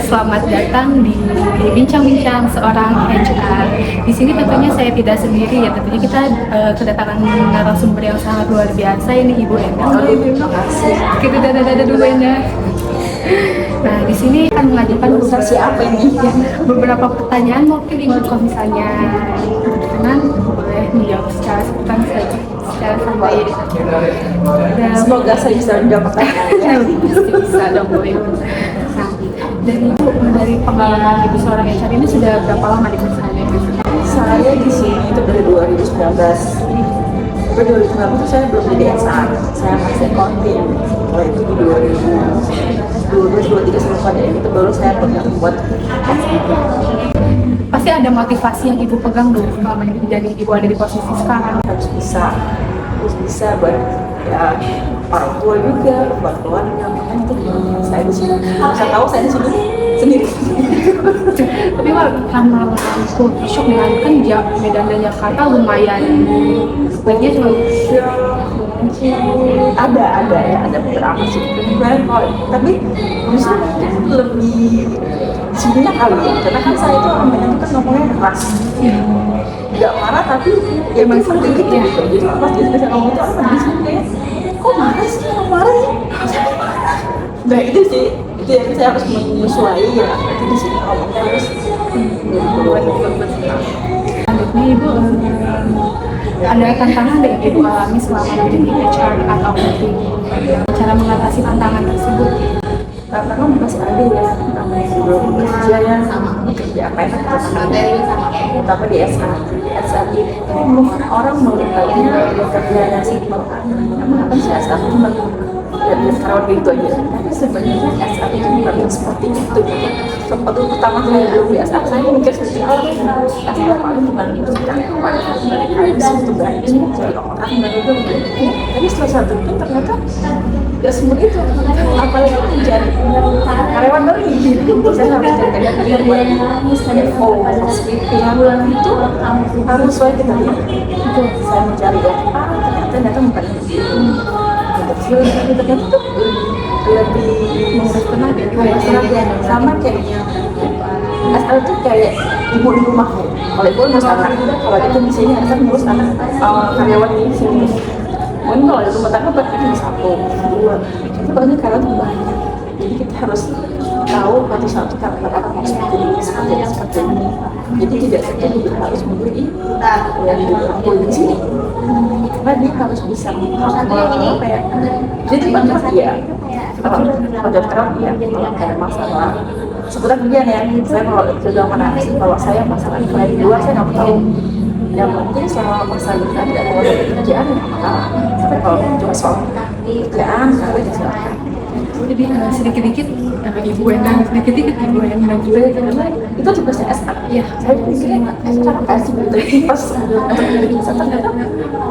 selamat datang di bincang-bincang seorang HR. Di sini tentunya saya tidak sendiri ya, tentunya kita kedatangan narasumber yang sangat luar biasa ini Ibu Enda. Terima kasih. Kita dada dulu Enda. Nah di sini akan mengajukan siapa ini? beberapa pertanyaan mungkin Ibu kalau misalnya berkenan boleh menjawab secara spontan saja. Sampai semoga saya bisa menjawab pertanyaan. Bisa dong Bu Ibu. Nah, dan Ibu dari pengalaman Ibu seorang HR ini sudah berapa lama di perusahaan ini? Saya di sini itu dari 2019. Sampai 2019 itu saya belum jadi HR. Saya masih accounting. Setelah itu di 2022-2023 sebelum pandemi itu baru saya pernah membuat SPP. Pasti ada motivasi yang Ibu pegang dulu selama Ibu jadi Ibu ada di posisi sekarang. Harus bisa buat ya orang tua juga, buat keluarga. Makanya itu saya di sini. Bisa tahu saya di sini sendiri. Tapi karena culture shock dengan kan Medan dan Jakarta lumayan sebaiknya cuma ada beberapa sih. Tapi justru lebih sebenarnya kali ya, karena kan saya itu orang Medan kan ngomongnya keras. Nggak marah tapi ya emang seperti itu ya. Jadi pas dia bisa ngomong itu orang di sini kayak kok marah sih, nah itu sih itu yang saya harus menyesuaikan ya. Jadi di sini ngomongnya harus selanjutnya Ibu ada tantangan yang Ibu alami selama menjadi HR atau meeting, cara mengatasi tantangan tersebut? tantangan masih ada ya, namanya sebelum bekerja ya, bekerja apa yang terutama di SA itu orang melihatnya bekerja yang simpel, apa sih SA itu lihat karyawan gitu aja, tapi sebenarnya SA itu bukan seperti itu. Waktu pertama saya belum di SA saya mikir seperti SA paling bukan itu karyawan, harus itu banyak cari orang dan itu, tapi setelah satu itu ternyata nggak semudah itu, apalagi mencari karyawan baru gitu. Saya harus cari karyawan buat CFO, housekeeping itu harus sesuai kita lihat. Itu saya mencari ternyata bukan itu. Ternyata tuh lebih mengurus tenaga, sama kayak asal tuh kayak ibu di rumah ya. Kalau ibu ngurus anak, kalau itu di sini asal ngurus anak karyawan di sini. Mungkin kalau di rumah tangga berarti satu, dua, itu banyak karyawan tuh banyak. Jadi kita harus tahu satu karyawan mau seperti ini. Jadi tidak saja dia harus memberi yang di sini. Karena dia harus bisa apa ya? Jadi banyak ya. Kalau dokter ya, kalau ada masalah seputar kerjaan ya. Saya kalau sudah menangis, kalau saya masalah di luar saya nggak tahu. Yang penting selama masa kita tidak mau ada pekerjaan ya masalah. Tapi kalau cuma soal kerjaan, saya silakan. Jadi sedikit-dikit Ibu Endang, sedikit-dikit Ibu Endang juga itu tugasnya SA. Iya, saya pikirnya cara kasih gitu pas untuk menjadi bisa ternyata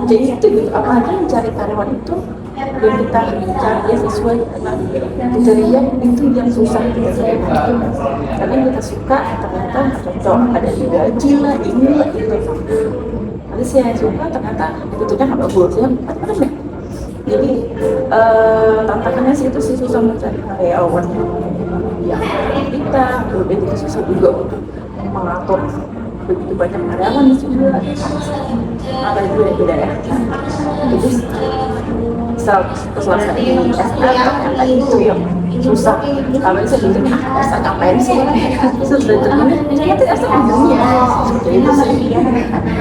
jadi itu gitu. Apalagi mencari karyawan itu yang kita cari dia sesuai kriteria itu yang susah kita cari. Karena yang kita suka ternyata cocok, ada di gaji lah, ini lah itu. Nanti saya suka ternyata bentuknya nggak bagus ya, macam-macam deh. Jadi tantangannya sih itu sih susah mencari karyawan yang kita, kemudian kita susah juga untuk mengatur begitu banyak karyawan juga. Ada beda ya. Jadi setelah saya ini SA ternyata itu yang susah. Kalau saya pikir SA ngapain sih? Sudah ternyata SA dunia. Jadi itu sih.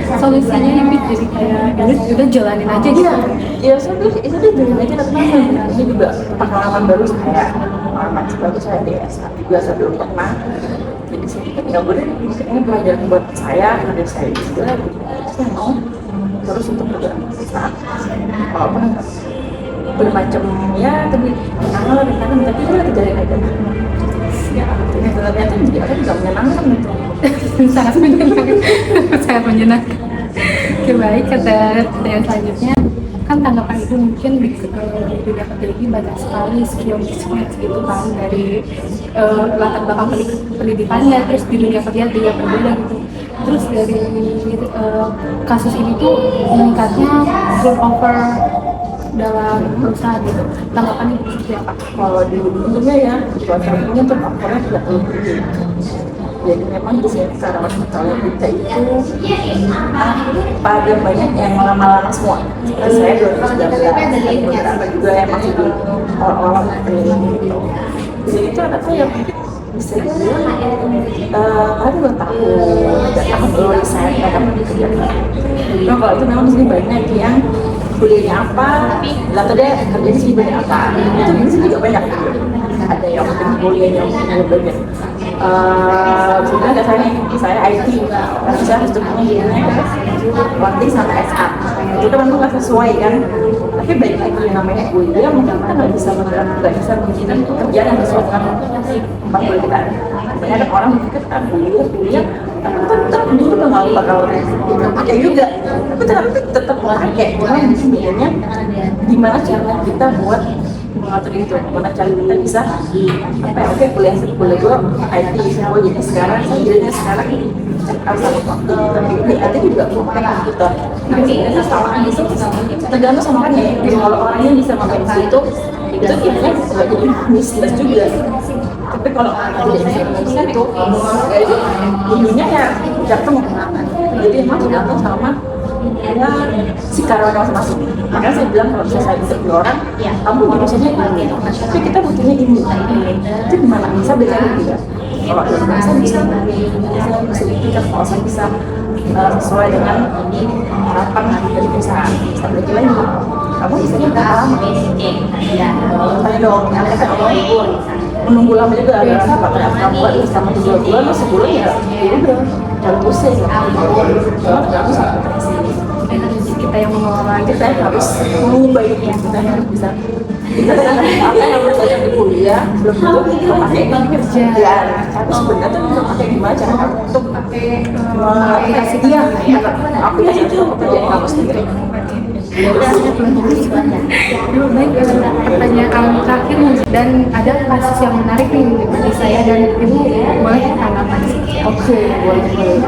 Solusinya Ibu jadi kayak udah jalanin aja gitu. Iya, saya pikir itu dia jalanin aja tapi ini juga pengalaman baru saya. Pengalaman baru saya di SA juga saya belum pernah. Jadi saya pikir nggak boleh, ini pelajaran buat saya juga. Saya mau terus untuk bergerak walaupun bermacam ya tapi hal kadang tapi itu lagi jalan aja ternyata juga kan nggak menyenangkan gitu. sangat menyenangkan. Oke baik, kata yang selanjutnya kan tanggapan Ibu mungkin di dunia kerja ini banyak sekali skill mismatch gitu kan dari latar belakang pendidikannya, terus di dunia kerja juga berbeda gitu. Terus dari kasus ini tuh meningkatnya turnover dalam perusahaan gitu. Tanggapan ibu seperti apa? Kalau di untungnya ya suasananya tuh faktornya tidak terlalu penting. Jadi memang di sini karena kalau kita itu pada banyak yang lama-lama semua. Seperti saya 2019 beberapa juga yang masih di orang-orang training gitu. Jadi itu anak yang bisa dibilang kan 2 tahun, 3 tahun belum resign mereka bekerja. Nah kalau itu memang di sini banyak yang kuliahnya apa, lalu dia kerja di sini banyak apa. Itu di sini juga banyak. Ada yang mungkin kuliahnya mungkin banyak. Sebenarnya ada saya IT, karena saya harus temunya marketing sama SA. Itu kan memang nggak sesuai kan. Tapi baik lagi yang namanya kuliah, mungkin kita nggak bisa menginginkan pekerjaan yang sesuai dengan tempat kuliah kita. Banyak kan orang berpikir kuliah, tapi kan dulu udah nggak bakal pakai juga. Tapi ternyata tetap pakai. Cuma mungkin bedanya gimana cara kita buat mengatur itu, gimana cara kita bisa apa ya, oke kuliah gue IT semua, jadi sekarang saya jadinya sekarang sama waktu di IT juga gue pakai komputer. Nah sebenarnya samaan itu tergantung sama orangnya. Jadi kalau orangnya bisa memakai itu kayaknya nggak jadi bisnis juga. Tapi kalau tidak bisa memakai itu ujungnya ya jatuh. Jadi emang tergantung sama si karyawan masing-masing. Makanya saya bilang kalau bisa saya interview orang, kamu jurusannya ini, tapi kita butuhnya ini. Itu gimana? Bisa belajar juga. Kalau ada saya bisa buktikan kalau saya bisa sesuai dengan harapan dari perusahaan. Bisa belajar lagi. Kamu bisa pengalaman. Tanya dong, mereka orang menunggu lama juga ada pakai kamu buat sama 3 bulan atau sebulan ya udah jangan pusing. Kamu sampai Kita yang mengelola, kita harus mengubah itu, kita harus bisa kita apa yang harus belajar di kuliah belum tentu kita pakai di kerja ya. Tapi sebenarnya tuh kita pakai gimana cara kamu untuk mengaplikasi dia aplikasi itu kerjaan kamu sendiri. Baik, pertanyaan terakhir dan ada kasus yang menarik nih bagi saya dan ibu boleh tanggapan. Oke, boleh.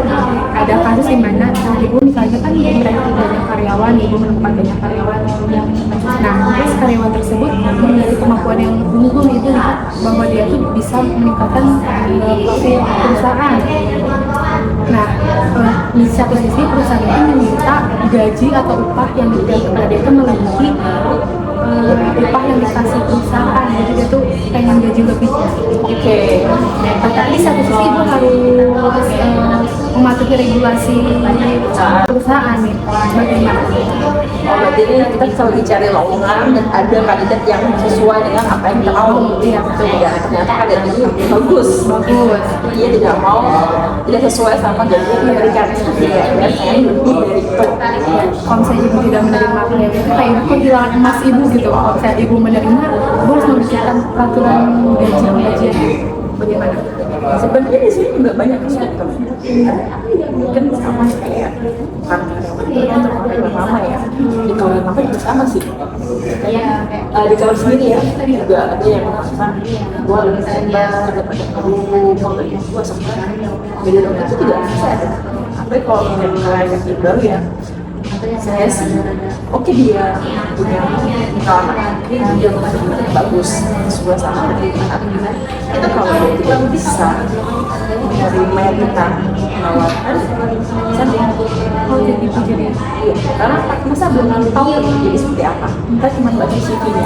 Ada kasus di mana ibu misalnya kan merekrut banyak karyawan, ibu menemukan banyak karyawan yang terus karyawan tersebut dari kemampuan yang unggul itu lihat bahwa dia tuh bisa meningkatkan profil perusahaan. Nah, di satu sisi perusahaan itu meminta gaji atau upah yang diberikan kepada dia itu melebihi upah yang dikasih perusahaan, jadi dia tuh pengen gaji lebih. Oke. Tapi di satu sisi ibu harus mematuhi regulasi perusahaan nih. Bagaimana? Berarti ini kita selalu dicari lowongan dan ada kandidat yang sesuai dengan apa yang kita mau. Iya, betul ya. Ternyata kandidat ini bagus. Dia tidak mau, tidak sesuai sama gaji yang diberikan. Dia pengen lebih dari itu. Kalau misalnya ibu tidak menerima klien itu kayak ibu kehilangan emas ibu gitu. Kalau misalnya ibu menerima, ibu harus memikirkan peraturan gaji. Bagaimana? Sebenarnya di sini juga banyak kesulitan. Mungkin sama kayak karyawan atau mama ya. Di kawan mama juga sama sih. Di kawan sendiri ya juga ada yang merasa gua lebih hebat daripada kamu, mau dari gua sebenarnya. Jadi itu tidak bisa. Tapi kalau yang kayak baru ya, saya sih oke dia punya pengalaman, dia benar-benar bagus sesuai sama dengan kita. Kalau dia tidak bisa menerima yang kita menawarkan, saya jadi karena masa belum tahu jadi seperti apa, kita cuma baca CV-nya,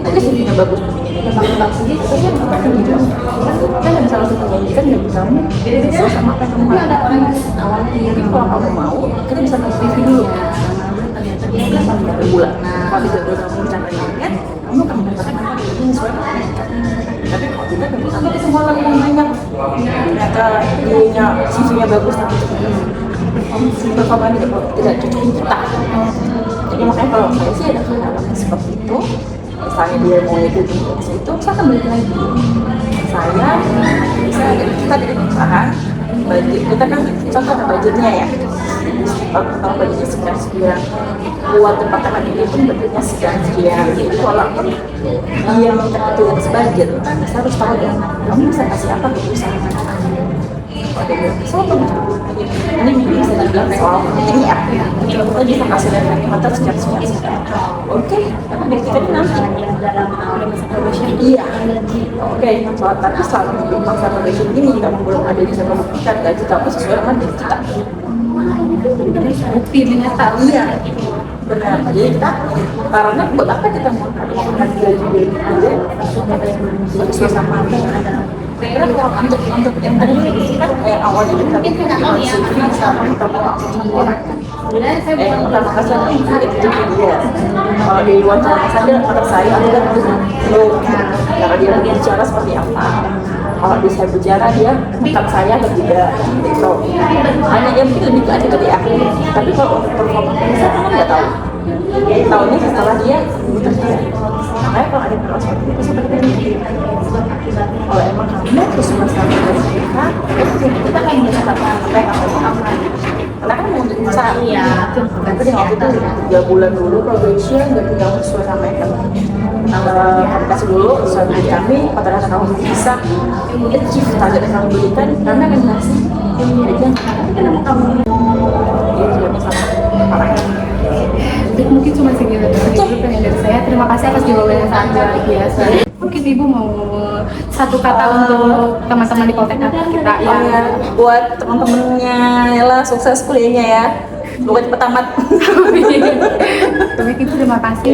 tapi CV-nya bagus, kita kan apa yang gitu, kan ada salah satu pendidikan yang kamu sesuai sama apa yang kamu harapkan. Jadi kalau kamu mau, kita bisa kasih CV dulu. Kita sampai bulan. Kalau tidak kamu mencapai target, kamu akan mendapatkan apa yang sesuai. Tapi kalau tidak, kita semua orang yang banyak. Ternyata dirinya CV-nya bagus, tapi performa tidak cocok di kita. Jadi makanya kalau saya sih ada pengalaman seperti itu. Misalnya dia mau itu saya akan balik lagi. Saya bisa kita dari perusahaan. Budget kita kan contoh budgetnya ya, kalau budgetnya sekian buat departemen ini pun budgetnya sekian. Jadi walaupun dia minta itu budget, saya harus tahu dong kamu bisa kasih apa ke perusahaan. ada yang sama ini bisa dibilang soal penting ya, kita bisa kasih lihat lagi mata secara spesifik. Oke, tapi dari kita ini nanti iya, oke, soal tapi selalu masa probation ini kamu belum ada bisa membuktikan gaji kamu sesuai dengan diri kita. Bukti nyata. Iya, benar. Jadi kita karena buat apa kita mau gaji dari aja sesuai sama karena untuk yang tadi kan kayak awalnya kita CV sama kita orang pertama kali saya itu dia kalau di luar saja anak saya ada belum cara dia berbicara seperti apa, kalau dia saya bicara dia tentang saya atau tidak gitu, hanya dia mungkin lebih ke aja ke dia, tapi kalau untuk performa saya kan nggak tahu, tahunya setelah dia bekerja. Makanya kalau ada persoalan seperti itu seperti ini, kalau emang kamu terus masalah dari mereka, kita kan bisa apa yang apa, karena kan mau untuk usaha, tapi di waktu itu 3 bulan dulu probation dan tinggal sesuai sama yang kami kasih dulu sesuai dengan kami, pada kamu bisa achieve target yang kamu berikan, karena kan masih aja kenapa kamu itu juga sama parahnya. Jadi mungkin cuma segitu pengen dari saya. Terima kasih atas jawabannya yang sangat luar biasa. Mungkin Ibu mau satu kata untuk teman-teman di Poltek kita ya, buat teman-temannya Ella sukses kuliahnya ya, semoga cepat tamat. Terima kasih.